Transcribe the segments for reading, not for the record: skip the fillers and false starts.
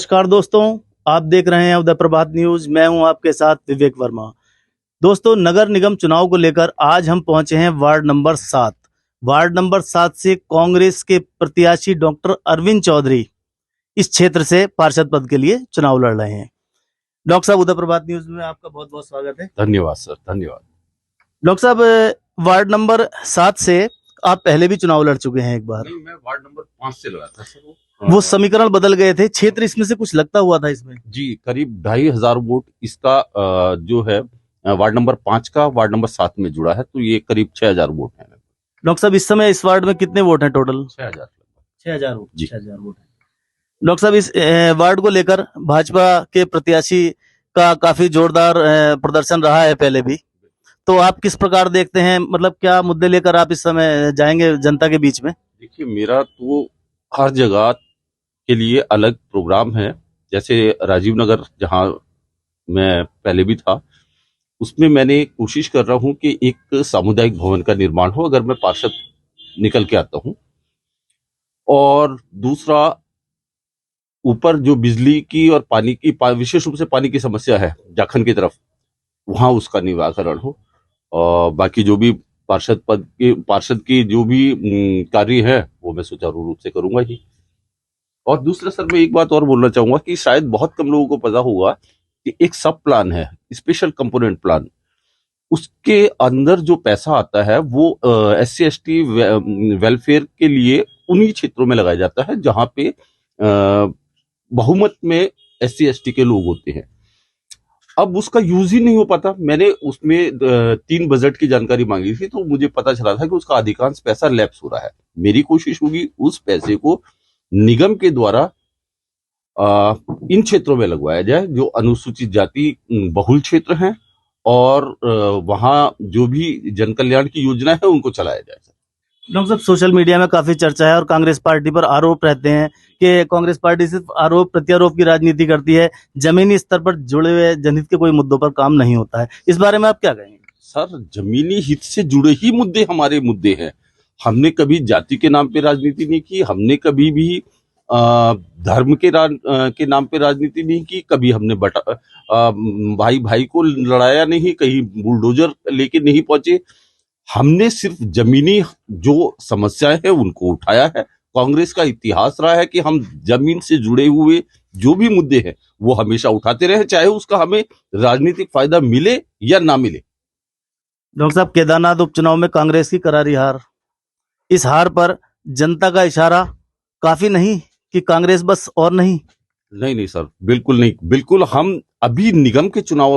नमस्कार दोस्तों, आप देख रहे हैं उदय प्रभात न्यूज। मैं हूं आपके साथ विवेक वर्मा। दोस्तों, नगर निगम चुनाव को लेकर आज हम पहुंचे हैं वार्ड नंबर 7। वार्ड नंबर 7 से कांग्रेस के प्रत्याशी डॉक्टर अरविंद चौधरी इस क्षेत्र से पार्षद पद के लिए चुनाव लड़ रहे हैं। डॉक्टर साहब, उदय प्रभात न्यूज में आपका बहुत बहुत स्वागत है। धन्यवाद सर, धन्यवाद। डॉक्टर साहब, वार्ड नंबर 7 से आप पहले भी चुनाव लड़ चुके हैं एक बार। नहीं, मैं वार्ड नंबर 5 से लगा था सर। वो समीकरण बदल गए थे, क्षेत्र इसमें से कुछ लगता हुआ था इसमें। जी, करीब 2500 वोट इसका जो है वार्ड नंबर 5 का वार्ड नंबर 7 में जुड़ा है, तो ये करीब 6000 वोट है। डॉक्टर साहब, इस समय इस वार्ड में कितने वोट हैं टोटल? 6000 वोट। जी। 6000 वोट है। डॉक्टर साहब, इस वार्ड को लेकर भाजपा के प्रत्याशी का काफी जोरदार प्रदर्शन रहा है पहले भी, तो आप किस प्रकार देखते हैं? मतलब क्या मुद्दे लेकर आप इस समय जाएंगे जनता के बीच में? देखिए, मेरा तो हर जगह के लिए अलग प्रोग्राम है। जैसे राजीव नगर जहां मैं पहले भी था, उसमें मैंने कोशिश कर रहा हूं कि एक सामुदायिक भवन का निर्माण हो अगर मैं पार्षद निकल के आता हूं। और दूसरा, ऊपर जो बिजली की और पानी की विशेष रूप से पानी की समस्या है जाखन की तरफ, वहां उसका निराकरण हो। और बाकी जो भी पार्षद की जो भी कार्य है वो मैं सुचारू रूप से करूंगा ही। और दूसरा सर, मैं एक बात और बोलना चाहूंगा कि शायद बहुत कम लोगों को पता होगा कि एक सब प्लान है, स्पेशल कंपोनेंट प्लान। उसके अंदर जो पैसा आता है वो SC/ST वेलफेयर के लिए उन्हीं क्षेत्रों में लगाया जाता है जहां पे बहुमत में SC/ST के लोग होते हैं। अब उसका यूज ही नहीं हो पाता। मैंने उसमें 3 बजट की जानकारी मांगी थी, तो मुझे पता चला था कि उसका अधिकांश पैसा लैप्स हो रहा है। मेरी कोशिश होगी उस पैसे को निगम के द्वारा इन क्षेत्रों में लगवाया जाए जो अनुसूचित जाति बहुल क्षेत्र हैं, और वहां जो भी जन कल्याण की योजना है उनको चलाया जाए। डॉक्टर साहब, सोशल मीडिया में काफी चर्चा है और कांग्रेस पार्टी पर आरोप रहते हैं कि कांग्रेस पार्टी सिर्फ आरोप प्रत्यारोप की राजनीति करती है, जमीनी स्तर पर जुड़े हुए जनहित के कोई मुद्दों पर काम नहीं होता है। इस बारे में आप क्या कहेंगे? सर, जमीनी हित से जुड़े ही मुद्दे हमारे मुद्दे हैं। हमने कभी जाति के नाम पे राजनीति नहीं की, हमने कभी भी धर्म के नाम पे राजनीति नहीं की, कभी हमने भाई भाई को लड़ाया नहीं, कहीं बुलडोजर लेके नहीं पहुंचे। हमने सिर्फ जमीनी जो समस्याएं हैं उनको उठाया है। कांग्रेस का इतिहास रहा है कि हम जमीन से जुड़े हुए जो भी मुद्दे हैं वो हमेशा उठाते रहे, चाहे उसका हमें राजनीतिक फायदा मिले या ना मिले। डॉक्टर साहब, केदारनाथ उपचुनाव में कांग्रेस की करारी हार, इस हार पर जनता का इशारा काफी नहीं कि कांग्रेस बस और नहीं? नहीं सर, बिल्कुल नहीं। बिल्कुल, हम अभी निगम के चुनाव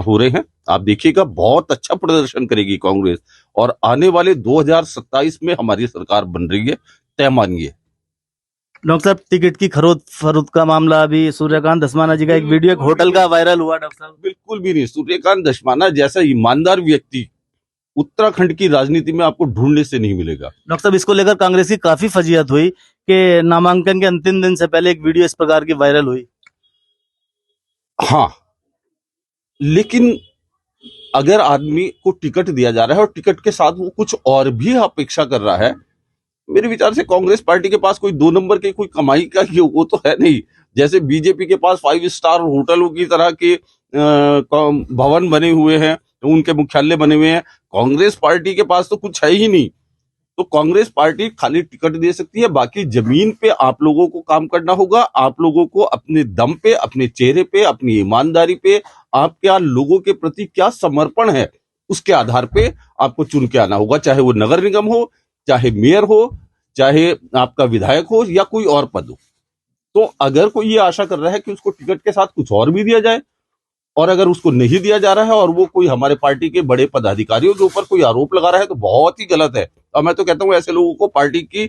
हो रहे हैं, आप देखिएगा बहुत अच्छा प्रदर्शन करेगी कांग्रेस, और आने वाले 2027 में हमारी सरकार बन रही है, तय मानिए। डॉक्टर साहब, टिकट की खरीद फरोख्त का मामला, अभी सूर्यकांत धस्माना जी का एक वीडियो एक होटल का वायरल हुआ। डॉक्टर साहब, बिल्कुल भी नहीं। सूर्यकांत धस्माना जैसा ईमानदार व्यक्ति उत्तराखंड की राजनीति में आपको ढूंढने से नहीं मिलेगा। डॉक्टर साहब, इसको लेकर कांग्रेस की काफी फजीहत हुई कि नामांकन के अंतिम दिन से पहले एक वीडियो इस प्रकार की वायरल हुई। हाँ, लेकिन अगर आदमी को टिकट दिया जा रहा है और टिकट के साथ वो कुछ और भी अपेक्षा कर रहा है, मेरे विचार से कांग्रेस पार्टी के पास कोई 2 नंबर की कोई कमाई का वो तो है नहीं। जैसे बीजेपी के पास 5 स्टार होटलों की तरह के भवन बने हुए हैं, उनके मुख्यालय बने हुए हैं, कांग्रेस पार्टी के पास तो कुछ है ही नहीं। तो कांग्रेस पार्टी खाली टिकट दे सकती है, बाकी जमीन पे आप लोगों को काम करना होगा। आप लोगों को अपने दम पे, अपने चेहरे पे, अपनी ईमानदारी पे, आप क्या लोगों के प्रति क्या समर्पण है, उसके आधार पे आपको चुन के आना होगा, चाहे वो नगर निगम हो, चाहे मेयर हो, चाहे आपका विधायक हो या कोई और पद हो। तो अगर कोई ये आशा कर रहा है कि उसको टिकट के साथ कुछ और भी दिया जाए, और अगर उसको नहीं दिया जा रहा है और वो कोई हमारे पार्टी के बड़े पदाधिकारियों के ऊपर कोई आरोप लगा रहा है, तो बहुत ही गलत है। और मैं तो कहता हूं ऐसे लोगों को पार्टी की